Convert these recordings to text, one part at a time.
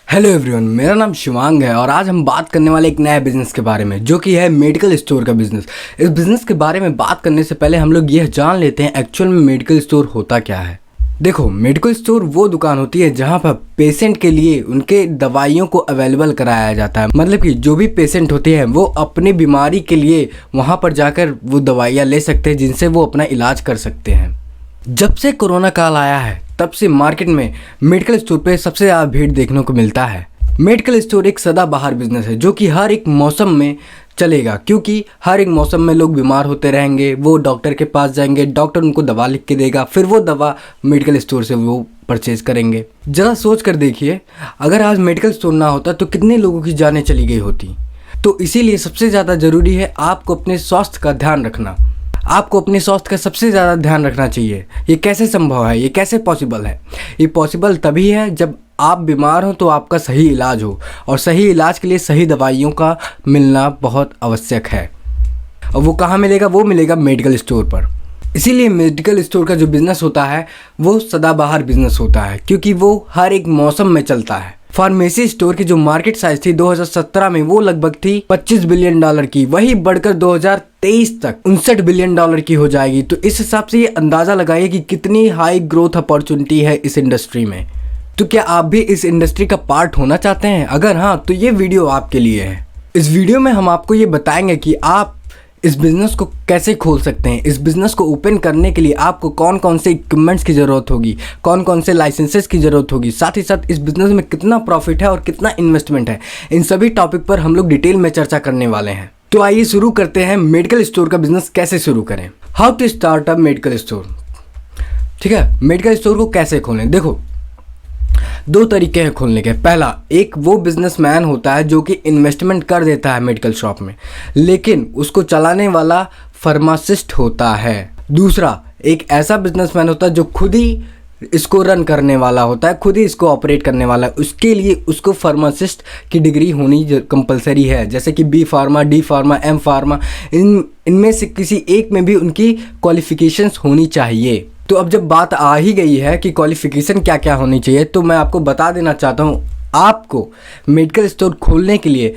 Hello everyone, मेरा नाम शिवांग है और आज हम बात करने वाले एक नए बिज़नेस के बारे में जो कि है मेडिकल स्टोर का बिज़नेस। इस बिज़नेस के बारे में बात करने से पहले हम लोग यह जान लेते हैं एक्चुअल में मेडिकल स्टोर होता क्या है। देखो, मेडिकल स्टोर वो दुकान होती है जहाँ पर पेशेंट के लिए उनके दवाइयों को अवेलेबल कराया जाता है। मतलब कि जो भी पेशेंट होते हैं वो अपनी बीमारी के लिए वहाँ पर जाकर वो दवाइयाँ ले सकते हैं जिनसे वो अपना इलाज कर सकते हैं। जब से कोरोना काल आया है तब से मार्केट में मेडिकल स्टोर पे सबसे ज़्यादा भीड़ देखने को मिलता है। मेडिकल स्टोर एक सदाबहार बिजनेस है जो कि हर एक मौसम में चलेगा, क्योंकि हर एक मौसम में लोग बीमार होते रहेंगे, वो डॉक्टर के पास जाएंगे, डॉक्टर उनको दवा लिख के देगा, फिर वो दवा मेडिकल स्टोर से वो परचेज करेंगे। ज़रा सोच कर देखिए, अगर आज मेडिकल स्टोर ना होता तो कितने लोगों की जानें चली गई होती। तो इसीलिए सबसे ज़्यादा ज़रूरी है आपको अपने स्वास्थ्य का ध्यान रखना। आपको अपने स्वास्थ्य का सबसे ज़्यादा ध्यान रखना चाहिए। ये कैसे संभव है, ये कैसे पॉसिबल है? ये पॉसिबल तभी है जब आप बीमार हो तो आपका सही इलाज हो, और सही इलाज के लिए सही दवाइयों का मिलना बहुत आवश्यक है। और वो कहाँ मिलेगा? वो मिलेगा मेडिकल स्टोर पर। इसीलिए मेडिकल स्टोर का जो बिज़नेस होता है वो सदाबहार बिज़नेस होता है, क्योंकि वो हर एक मौसम में चलता है। फार्मेसी स्टोर की जो मार्केट साइज थी 2017 में वो लगभग थी $25 बिलियन की, वही बढ़कर 2023 तक $59 बिलियन की हो जाएगी। तो इस हिसाब से ये अंदाज़ा लगाइए कि कितनी हाई ग्रोथ अपॉर्चुनिटी है इस इंडस्ट्री में। तो क्या आप भी इस इंडस्ट्री का पार्ट होना चाहते हैं? अगर हाँ, तो ये वीडियो आपके लिए है। इस वीडियो में हम आपको ये बताएंगे कि आप इस बिज़नेस को कैसे खोल सकते हैं। इस बिज़नेस को ओपन करने के लिए आपको कौन कौन से इक्विपमेंट्स की ज़रूरत होगी, कौन कौन से लाइसेंसेस की ज़रूरत होगी, साथ ही साथ इस बिज़नेस में कितना प्रॉफिट है और कितना इन्वेस्टमेंट है। इन सभी टॉपिक पर हम लोग डिटेल में चर्चा करने वाले हैं। तो आइए शुरू करते हैं, मेडिकल स्टोर का बिज़नेस कैसे शुरू करें। How to start a medical store. ठीक है, मेडिकल स्टोर को कैसे खोलें? देखो, दो तरीके हैं खोलने के। पहला, एक वो बिजनेसमैन होता है जो कि इन्वेस्टमेंट कर देता है मेडिकल शॉप में, लेकिन उसको चलाने वाला फार्मासिस्ट होता है। दूसरा, एक ऐसा बिजनेसमैन होता है जो खुद ही इसको रन करने वाला होता है, खुद ही इसको ऑपरेट करने वाला है। उसके लिए उसको फार्मासिस्ट की डिग्री होनी कंपलसरी है, जैसे कि B pharma, D pharma, M pharma, इनमें से किसी एक में भी उनकी क्वालिफिकेशंस होनी चाहिए। तो अब जब बात आ ही गई है कि क्वालिफिकेशन क्या क्या होनी चाहिए, तो मैं आपको बता देना चाहता हूँ, आपको मेडिकल स्टोर खोलने के लिए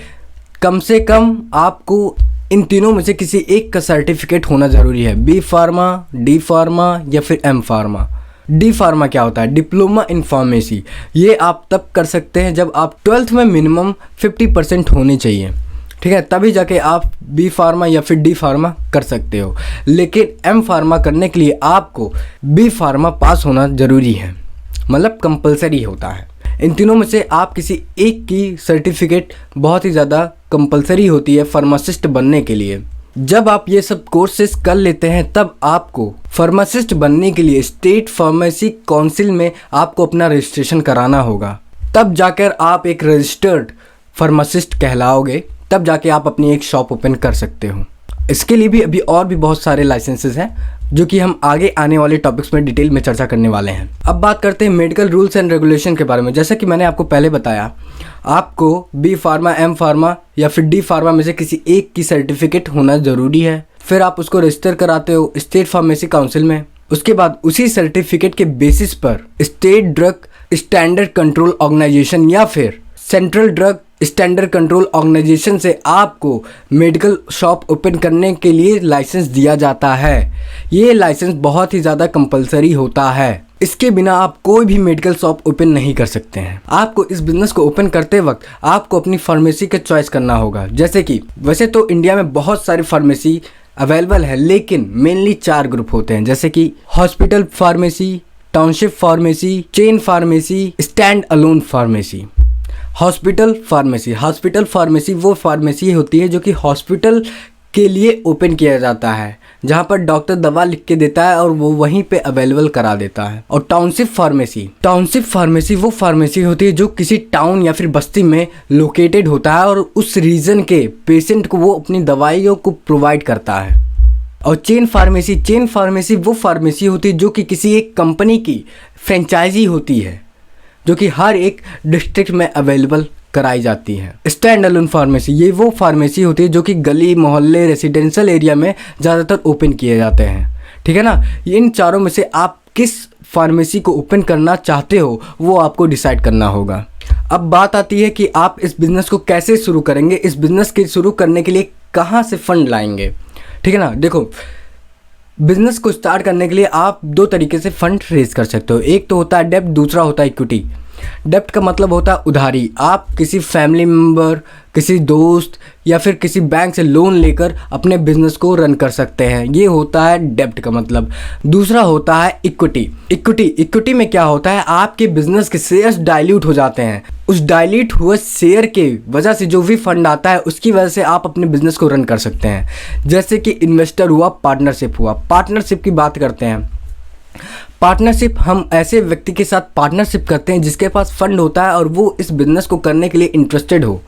कम से कम आपको इन तीनों में से किसी एक का सर्टिफिकेट होना ज़रूरी है। बी फार्मा, डी फार्मा या फिर एम फार्मा। डी फार्मा क्या होता है? Diploma in pharmacy. ये आप तब कर सकते हैं जब आप 12th में मिनिमम 50% होने चाहिए, ठीक है, तभी जाके आप बी फार्मा या फिर डी फार्मा कर सकते हो। लेकिन एम फार्मा करने के लिए आपको बी फार्मा पास होना ज़रूरी है, मतलब कंपलसरी होता है। इन तीनों में से आप किसी एक की सर्टिफिकेट बहुत ही ज़्यादा कंपलसरी होती है फार्मासिस्ट बनने के लिए। जब आप ये सब कोर्सेज कर लेते हैं तब आपको फार्मासिस्ट बनने के लिए स्टेट फार्मेसी काउंसिल में आपको अपना रजिस्ट्रेशन कराना होगा। तब जाकर आप एक रजिस्टर्ड फार्मासिस्ट कहलाओगे, तब जाके आप अपनी एक शॉप ओपन कर सकते हो। इसके लिए भी अभी और भी बहुत सारे लाइसेंसेस हैं जो कि हम आगे आने वाले टॉपिक्स में डिटेल में चर्चा करने वाले हैं। अब बात करते हैं मेडिकल रूल्स एंड रेगुलेशन के बारे में। जैसा कि मैंने आपको पहले बताया, आपको बी फार्मा, एम फार्मा या फिर डी फार्मा में से किसी एक की सर्टिफिकेट होना ज़रूरी है। फिर आप उसको रजिस्टर कराते हो स्टेट फार्मेसी काउंसिल में। उसके बाद उसी सर्टिफिकेट के बेसिस पर state drug standard control organisation या फिर central drug standard control organisation से आपको मेडिकल शॉप ओपन करने के लिए लाइसेंस दिया जाता है। ये लाइसेंस बहुत ही ज़्यादा कंपलसरी होता है। इसके बिना आप कोई भी मेडिकल शॉप ओपन नहीं कर सकते हैं। आपको इस बिज़नेस को ओपन करते वक्त आपको अपनी फार्मेसी का चॉइस करना होगा। जैसे कि वैसे तो इंडिया में बहुत सारी फार्मेसी अवेलेबल है, लेकिन मेनली 4 ग्रुप होते हैं, जैसे कि hospital pharmacy, township pharmacy, chain pharmacy, stand alone pharmacy. Hospital pharmacy वो फार्मेसी होती है जो कि हॉस्पिटल के लिए ओपन किया जाता है, जहाँ पर डॉक्टर दवा लिख के देता है और वो वहीं पे अवेलेबल करा देता है। और टाउनशिप फार्मेसी वो फार्मेसी होती है जो किसी टाउन या फिर बस्ती में लोकेटेड होता है और उस रीजन के पेशेंट को वो अपनी दवाइयों को प्रोवाइड करता है। और चेन फार्मेसी वो फार्मेसी होती है जो कि किसी एक कंपनी की फ्रेंचाइजी होती है, जो कि हर एक डिस्ट्रिक्ट में अवेलेबल कराई जाती है। स्टैंड अलोन फार्मेसी ये वो फार्मेसी होती है जो कि गली मोहल्ले रेसिडेंशियल एरिया में ज़्यादातर ओपन किए जाते हैं, ठीक है ना। इन चारों में से आप किस फार्मेसी को ओपन करना चाहते हो वो आपको डिसाइड करना होगा। अब बात आती है कि आप इस बिज़नेस को कैसे शुरू करेंगे, इस बिज़नेस के शुरू करने के लिए कहाँ से फंड लाएंगे। ठीक है ना। देखो, बिज़नेस को स्टार्ट करने के लिए आप दो तरीके से फंड रेज कर सकते हो। एक तो होता है डेब्ट, दूसरा होता है इक्विटी। डेब्ट का मतलब होता है उधारी। आप किसी फैमिली मेम्बर, किसी दोस्त या फिर किसी बैंक से लोन लेकर अपने बिजनेस को रन कर सकते हैं, ये होता है डेब्ट का मतलब। दूसरा होता है इक्विटी। इक्विटी में क्या होता है, आपके बिजनेस के शेयर्स डाइल्यूट हो जाते हैं। उस डाइल्यूट हुए शेयर के वजह से जो भी फंड आता है उसकी वजह से आप अपने बिजनेस को रन कर सकते हैं। जैसे कि इन्वेस्टर हुआ, पार्टनरशिप हुआ। पार्टनरशिप की बात करते हैं। पार्टनरशिप, हम ऐसे व्यक्ति के साथ पार्टनरशिप करते हैं जिसके पास फंड होता है और वो इस बिज़नेस को करने के लिए इंटरेस्टेड हो।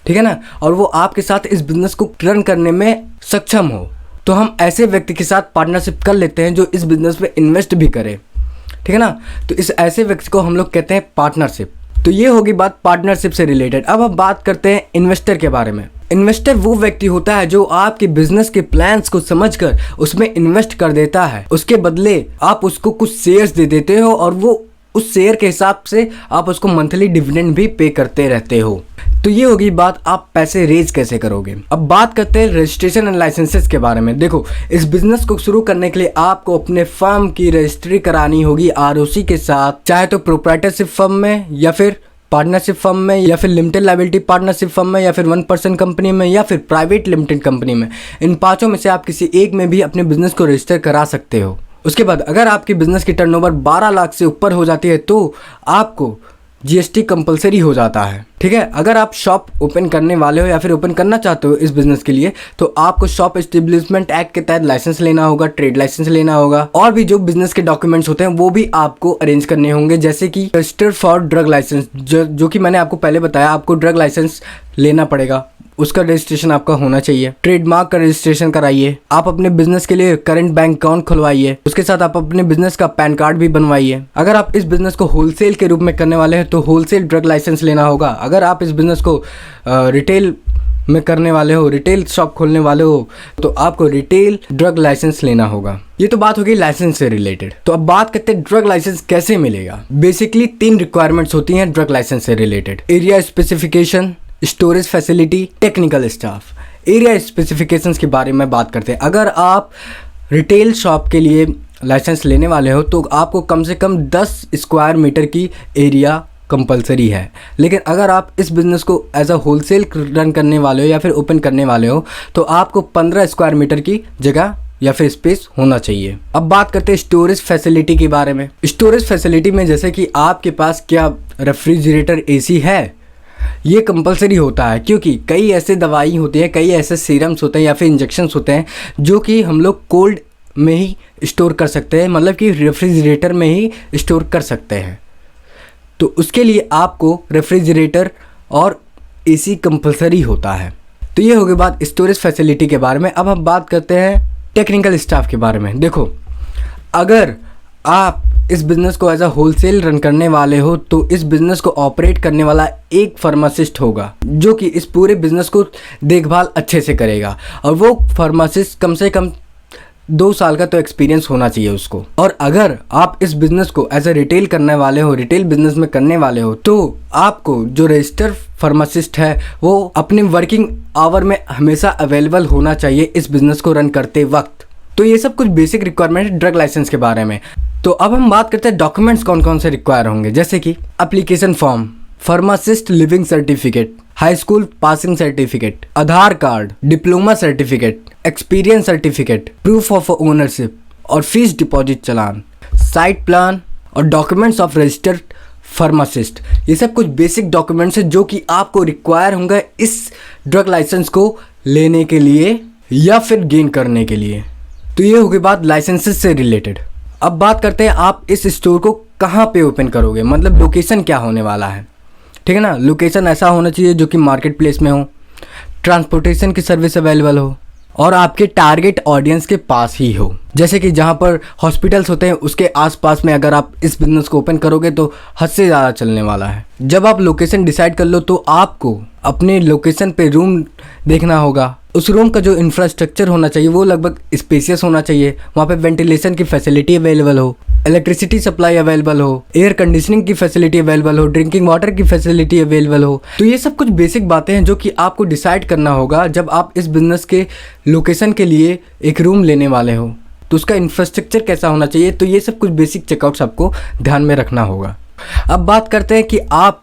ठीक है ना। और वो आपके साथ इस बिज़नेस को रन करने में सक्षम हो। तो हम ऐसे व्यक्ति के साथ पार्टनरशिप कर लेते हैं जो इस बिज़नेस में इन्वेस्ट भी करे। ठीक है ना। तो इस ऐसे व्यक्ति को हम लोग कहते हैं पार्टनरशिप। तो ये होगी बात पार्टनरशिप से रिलेटेड। अब हम बात करते हैं इन्वेस्टर के बारे में। इन्वेस्टर वो व्यक्ति होता है जो आपके बिजनेस के प्लान्स को समझकर उसमें इन्वेस्ट कर देता है। उसके बदले आप उसको कुछ शेयर्स दे देते हो और वो उस शेयर के हिसाब से आप उसको मंथली डिविडेंड भी पे करते रहते हो। तो ये होगी बात, आप पैसे रेज कैसे करोगे। अब बात करते हैं रजिस्ट्रेशन एंड लाइसेंसेस के बारे में। देखो, इस बिजनेस को शुरू करने के लिए आपको अपने फर्म की रजिस्ट्री करानी होगी आरओसी के साथ, चाहे तो प्रोप्राइटरशिप फर्म में या फिर पार्टनरशिप फर्म में या फिर लिमिटेड लायबिलिटी पार्टनरशिप फर्म में या फिर 1% कंपनी में या फिर प्राइवेट लिमिटेड कंपनी में। इन पांचों में से आप किसी एक में भी अपने बिजनेस को रजिस्टर करा सकते हो। उसके बाद अगर आपकी बिजनेस की टर्नओवर 12 लाख से ऊपर हो जाती है तो आपको जीएसटी कंपलसरी हो जाता है। ठीक है। अगर आप शॉप ओपन करने वाले हो या फिर ओपन करना चाहते हो इस बिजनेस के लिए, तो आपको शॉप एस्टेब्लिशमेंट एक्ट के तहत लाइसेंस लेना होगा, ट्रेड लाइसेंस लेना होगा, और भी जो बिजनेस के डॉक्यूमेंट्स होते हैं वो भी आपको अरेंज करने होंगे। जैसे कि रजिस्टर फॉर ड्रग लाइसेंस, जो कि मैंने आपको पहले बताया, आपको ड्रग लाइसेंस लेना पड़ेगा, उसका रजिस्ट्रेशन आपका होना चाहिए। ट्रेडमार्क का रजिस्ट्रेशन कराइए। आप अपने बिजनेस के लिए करंट बैंक अकाउंट खुलवाइए। उसके साथ आप अपने बिजनेस का पैन कार्ड भी बनवाइए। अगर आप इस बिजनेस को होलसेल के रूप में करने वाले हैं तो होलसेल ड्रग लाइसेंस लेना होगा। अगर आप इस बिजनेस को रिटेल में करने वाले हो, रिटेल शॉप खोलने वाले हो, तो आपको रिटेल ड्रग लाइसेंस लेना होगा। ये तो बात होगी लाइसेंस से रिलेटेड। तो अब बात करते हैं ड्रग लाइसेंस कैसे मिलेगा। बेसिकली 3 रिक्वायरमेंट्स होती हैं ड्रग लाइसेंस से related: area specification, storage facility, technical staff. Area specifications के बारे में बात करते हैं। अगर आप रिटेल शॉप के लिए लाइसेंस लेने वाले हो तो आपको कम से कम 10 स्क्वायर मीटर की एरिया कंपलसरी है। लेकिन अगर आप इस बिज़नेस को एज अ होलसेल रन करने वाले हो या फिर ओपन करने वाले हो तो आपको 15 स्क्वायर मीटर की जगह या फिर स्पेस होना चाहिए। अब बात करते हैं स्टोरेज फैसिलिटी के बारे में। स्टोरेज फैसिलिटी में जैसे कि आपके पास क्या रेफ्रिजरेटर, एसी है, ये कंपलसरी होता है, क्योंकि कई ऐसे दवाई होती हैं, कई ऐसे सीरम्स होते हैं या फिर इंजेक्शंस होते हैं जो कि हम लोग कोल्ड में ही स्टोर कर सकते हैं, मतलब कि रेफ्रिजरेटर में ही स्टोर कर सकते हैं। तो उसके लिए आपको रेफ्रिजरेटर और एसी कंपलसरी होता है। तो ये हो गई बात स्टोरेज फैसिलिटी के बारे में। अब हम बात करते हैं टेक्निकल स्टाफ के बारे में। देखो, अगर आप इस बिज़नेस को एज अ होलसेल रन करने वाले हो तो इस बिज़नेस को ऑपरेट करने वाला एक फार्मासिस्ट होगा जो कि इस पूरे बिज़नेस को देखभाल अच्छे से करेगा, और वो फार्मासिस्ट कम से कम 2 साल का तो एक्सपीरियंस होना चाहिए उसको। और अगर आप इस बिज़नेस को एज अ रिटेल करने वाले हो, रिटेल बिज़नेस में करने वाले हो, तो आपको जो रजिस्टर फार्मासिस्ट है वो अपने वर्किंग आवर में हमेशा अवेलेबल होना चाहिए इस बिज़नेस को रन करते वक्त। तो ये सब कुछ बेसिक रिक्वायरमेंट है ड्रग लाइसेंस के बारे में। तो अब हम बात करते हैं डॉक्यूमेंट्स कौन कौन से रिक्वायर होंगे। जैसे कि application form, pharmacist leaving certificate, high school passing certificate, Aadhaar card, diploma certificate, experience certificate, proof of ownership और फीस डिपॉजिट चालान, साइट प्लान और डॉक्यूमेंट्स ऑफ रजिस्टर्ड फार्मासिस्ट। ये सब कुछ बेसिक डॉक्यूमेंट्स है जो कि आपको रिक्वायर होंगे इस ड्रग लाइसेंस को लेने के लिए या फिर गेन करने के लिए। तो ये होगी बात लाइसेंसेस से रिलेटेड। अब बात करते हैं आप इस स्टोर को कहाँ पे ओपन करोगे, मतलब लोकेशन क्या होने वाला है। ठीक है ना। लोकेशन ऐसा होना चाहिए जो कि मार्केट प्लेस में हो, ट्रांसपोर्टेशन की सर्विस अवेलेबल हो और आपके टारगेट ऑडियंस के पास ही हो। जैसे कि जहाँ पर हॉस्पिटल्स होते हैं उसके आसपास में अगर आप इस बिज़नेस को ओपन करोगे तो हद से ज़्यादा चलने वाला है। जब आप लोकेशन डिसाइड कर लो तो आपको अपने लोकेशन पे रूम देखना होगा। उस रूम का जो इंफ्रास्ट्रक्चर होना चाहिए वो लगभग स्पेसियस होना चाहिए, वहाँ पे वेंटिलेशन की फैसिलिटी अवेलेबल हो, इलेक्ट्रिसिटी सप्लाई अवेलेबल हो, एयर कंडीशनिंग की फैसिलिटी अवेलेबल हो, ड्रिंकिंग वाटर की फैसिलिटी अवेलेबल हो। तो ये सब कुछ बेसिक बातें हैं जो कि आपको डिसाइड करना होगा जब आप इस बिज़नेस के लोकेशन के लिए एक रूम लेने वाले हो। तो उसका इंफ्रास्ट्रक्चर कैसा होना चाहिए, तो ये सब कुछ बेसिक चेकआउट्स आपको ध्यान में रखना होगा। अब बात करते हैं कि आप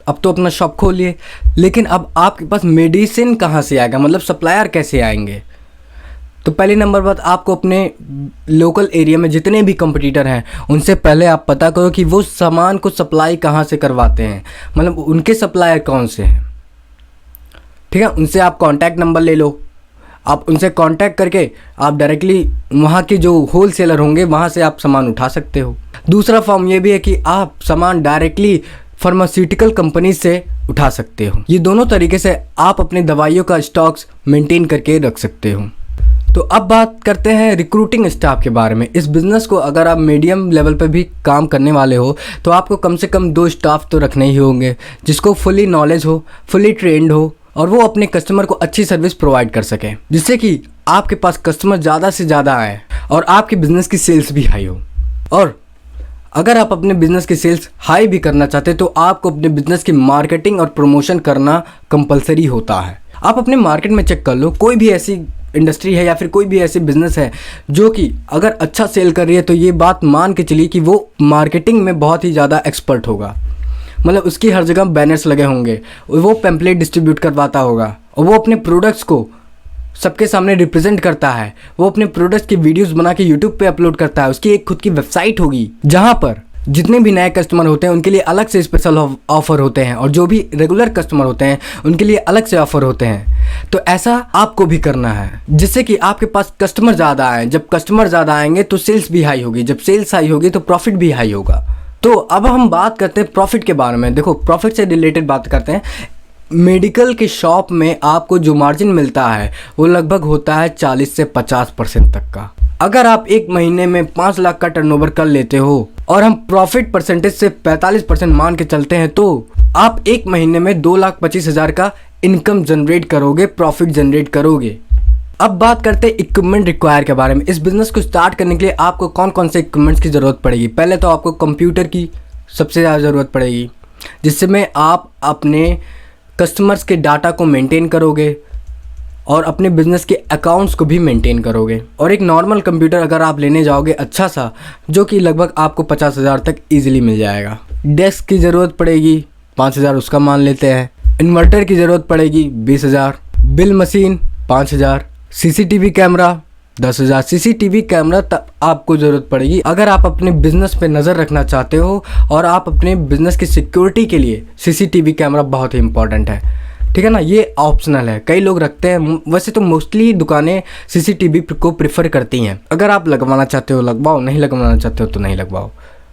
अब तो अपना शॉप खोल लिए, लेकिन अब आपके पास मेडिसिन कहाँ से आएगा, मतलब सप्लायर कैसे आएंगे। तो पहली नंबर बात, आपको अपने लोकल एरिया में जितने भी कंपटीटर हैं उनसे पहले आप पता करो कि वो सामान को सप्लाई कहाँ से करवाते हैं, मतलब उनके सप्लायर कौन से हैं। ठीक है, उनसे आप कांटेक्ट नंबर ले लो, आप उनसे कांटेक्ट करके आप डायरेक्टली वहाँ के जो होलसेलर होंगे वहाँ से आप सामान उठा सकते हो। दूसरा फॉर्म ये भी है कि आप सामान डायरेक्टली फार्मास्यूटिकल कंपनी से उठा सकते हो। ये दोनों तरीके से आप अपने दवाइयों का स्टॉक्स मेंटेन करके रख सकते हो। तो अब बात करते हैं रिक्रूटिंग स्टाफ के बारे में। इस बिज़नेस को अगर आप मीडियम लेवल पर भी काम करने वाले हो तो आपको कम से कम 2 स्टाफ तो रखने ही होंगे, जिसको फुली नॉलेज हो, फुली ट्रेंड हो और वो अपने कस्टमर को अच्छी सर्विस प्रोवाइड कर सके, जिससे कि आपके पास कस्टमर ज़्यादा से ज़्यादा आए और आपके बिज़नेस की सेल्स भी हाई हो। और अगर आप अपने बिज़नेस की सेल्स हाई भी करना चाहते हैं तो आपको अपने बिज़नेस की मार्केटिंग और प्रमोशन करना कंपलसरी होता है। आप अपने मार्केट में चेक कर लो, कोई भी ऐसी इंडस्ट्री है या फिर कोई भी ऐसी बिज़नेस है जो कि अगर अच्छा सेल कर रही है तो ये बात मान के चलिए कि वो मार्केटिंग में बहुत ही ज़्यादा एक्सपर्ट होगा। मतलब उसकी हर जगह बैनर्स लगे होंगे, वो पैम्पलेट डिस्ट्रीब्यूट करवाता होगा और वो अपने प्रोडक्ट्स को सबके सामने रिप्रेजेंट करता है। वो अपने प्रोडक्ट्स की वीडियोस बना के यूट्यूब पे अपलोड करता है। उसकी एक खुद की वेबसाइट होगी जहाँ पर जितने भी नए कस्टमर होते हैं उनके लिए अलग से स्पेशल ऑफर होते हैं और जो भी रेगुलर कस्टमर होते हैं उनके लिए अलग से ऑफर होते हैं। तो ऐसा आपको भी करना है जिससे कि आपके पास कस्टमर ज़्यादा आए। जब कस्टमर ज़्यादा आएंगे तो सेल्स भी हाई होगी, जब सेल्स हाई होगी तो प्रॉफिट भी हाई होगा। तो अब हम बात करते हैं प्रॉफिट के बारे में। देखो, प्रॉफिट से रिलेटेड बात करते हैं। मेडिकल के शॉप में आपको जो मार्जिन मिलता है वो लगभग होता है 40 से 50% तक का। अगर आप एक महीने में 5 लाख का टर्नओवर कर लेते हो और हम प्रॉफिट परसेंटेज से 45% मान के चलते हैं तो आप एक महीने में 2,25,000 का इनकम जनरेट करोगे, प्रॉफिट जनरेट करोगे। अब बात करते हैं इक्विपमेंट रिक्वायर के बारे में। इस बिज़नेस को स्टार्ट करने के लिए आपको कौन कौन से इक्विपमेंट्स की ज़रूरत पड़ेगी। पहले तो आपको कंप्यूटर की सबसे ज़्यादा ज़रूरत पड़ेगी, जिसमें आप अपने कस्टमर्स के डाटा को मेंटेन करोगे और अपने बिज़नेस के अकाउंट्स को भी मेंटेन करोगे। और एक नॉर्मल कंप्यूटर अगर आप लेने जाओगे अच्छा सा, जो कि लगभग आपको 50,000 तक ईजिली मिल जाएगा। डेस्क की ज़रूरत पड़ेगी 5,000, उसका मान लेते हैं। इन्वर्टर की ज़रूरत पड़ेगी 20,000। Bill machine 5,000। CCTV camera 10,000। CCTV camera तब आपको ज़रूरत पड़ेगी अगर आप अपने बिज़नेस पे नज़र रखना चाहते हो और आप अपने बिज़नेस की सिक्योरिटी के लिए सीसीटीवी कैमरा बहुत ही इंपॉर्टेंट है। ठीक है ना, ये ऑप्शनल है, कई लोग रखते हैं। वैसे तो मोस्टली दुकानें सीसीटीवी को प्रेफर करती हैं। अगर आप लगवाना चाहते हो लगवाओ, नहीं लगवाना चाहते हो तो नहीं लगवाओ।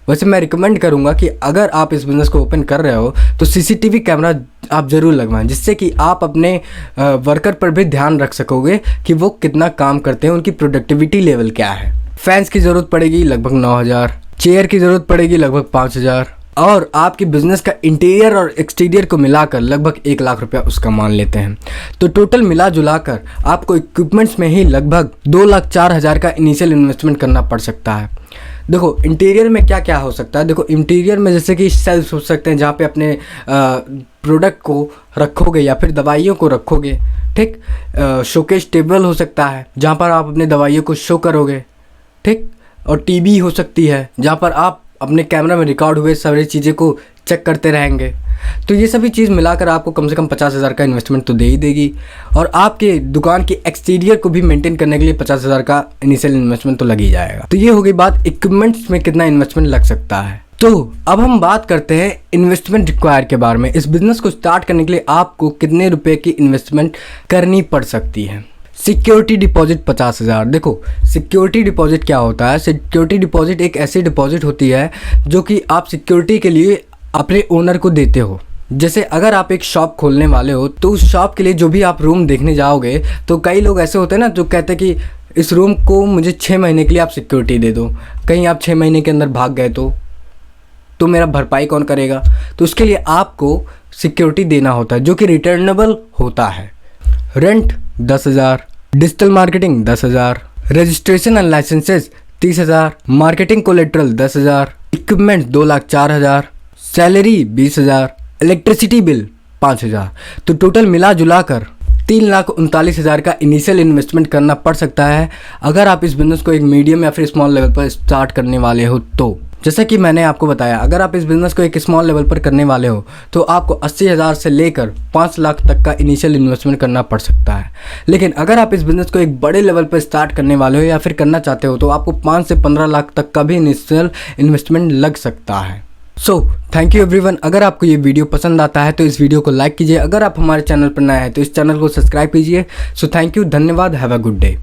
वैसे मैं रिकमेंड करूंगा कि अगर आप इस बिज़नेस को ओपन कर रहे हो तो सीसीटीवी कैमरा आप ज़रूर लगवाएं, जिससे कि आप अपने वर्कर पर भी ध्यान रख सकोगे कि वो कितना काम करते हैं, उनकी प्रोडक्टिविटी लेवल क्या है। फैंस की ज़रूरत पड़ेगी लगभग 9,000। चेयर की ज़रूरत पड़ेगी लगभग 5,000 और आपकी बिज़नेस का इंटीरियर और एक्सटीरियर को मिलाकर लगभग 1 लाख रुपया उसका मान लेते हैं। तो टोटल मिला जुलाकर आपको इक्विपमेंट्स में ही लगभग 2,04,000 का इनिशियल इन्वेस्टमेंट करना पड़ सकता है। देखो, इंटीरियर में क्या क्या हो सकता है। देखो, इंटीरियर में जैसे कि शेल्फ्स हो सकते हैं जहाँ पे अपने प्रोडक्ट को रखोगे या फिर दवाइयों को रखोगे। ठीक, शोकेस टेबल हो सकता है जहाँ पर आप अपने दवाइयों को शो करोगे। ठीक, और टीवी हो सकती है जहाँ पर आप अपने कैमरा में रिकॉर्ड हुए सारी चीज़ें को चेक करते रहेंगे। तो ये सभी चीज़ मिलाकर आपको कम से कम 50,000 का इन्वेस्टमेंट तो दे ही देगी और आपके दुकान की एक्सटीरियर को भी मेंटेन करने के लिए 50,000 का इनिशियल इन्वेस्टमेंट तो लग ही जाएगा। तो ये हो गई बात इक्विपमेंट्स में कितना इन्वेस्टमेंट लग सकता है। तो अब हम बात करते हैं इन्वेस्टमेंट रिक्वायर के बारे में। इस बिज़नेस को स्टार्ट करने के लिए आपको कितने रुपए की इन्वेस्टमेंट करनी पड़ सकती है। Security deposit 50,000। देखो, सिक्योरिटी डिपॉजिट क्या होता है। सिक्योरिटी डिपॉजिट एक ऐसी डिपॉजिट होती है जो कि आप सिक्योरिटी के लिए अपने ओनर को देते हो। जैसे अगर आप एक शॉप खोलने वाले हो तो उस शॉप के लिए जो भी आप रूम देखने जाओगे तो कई लोग ऐसे होते हैं ना जो कहते हैं कि इस रूम को मुझे 6 महीने के लिए आप सिक्योरिटी दे दो, कहीं आप 6 महीने के अंदर भाग गए तो मेरा भरपाई कौन करेगा। तो उसके लिए आपको सिक्योरिटी देना होता है जो कि रिटर्नेबल होता है। Rent 10,000। Digital marketing 10,000। Registration and licences 30,000, marketing collateral 10,000, equipment 2,04,000, salary 20,000, electricity bill 5,000। तो टोटल मिला जुला कर 3,39,000 का इनिशियल इन्वेस्टमेंट करना पड़ सकता है अगर आप इस बिज़नेस को एक मीडियम या फिर स्मॉल लेवल पर स्टार्ट करने वाले हो। तो जैसा कि मैंने आपको बताया, अगर आप इस बिज़नेस को एक स्मॉल लेवल पर करने वाले हो तो आपको 80,000 से लेकर 5 लाख तक का इनिशियल इन्वेस्टमेंट करना पड़ सकता है। लेकिन अगर आप इस बिज़नेस को एक बड़े लेवल पर स्टार्ट करने वाले हो या फिर करना चाहते हो तो आपको 5 से 15 लाख तक का भी इनिशियल इन्वेस्टमेंट लग सकता है। So thank you everyone. अगर आपको ये वीडियो पसंद आता है तो इस वीडियो को लाइक कीजिए। अगर आप हमारे चैनल पर नए हैं तो इस चैनल को सब्सक्राइब कीजिए। सो थैंक यू, धन्यवाद, हैव अ गुड डे।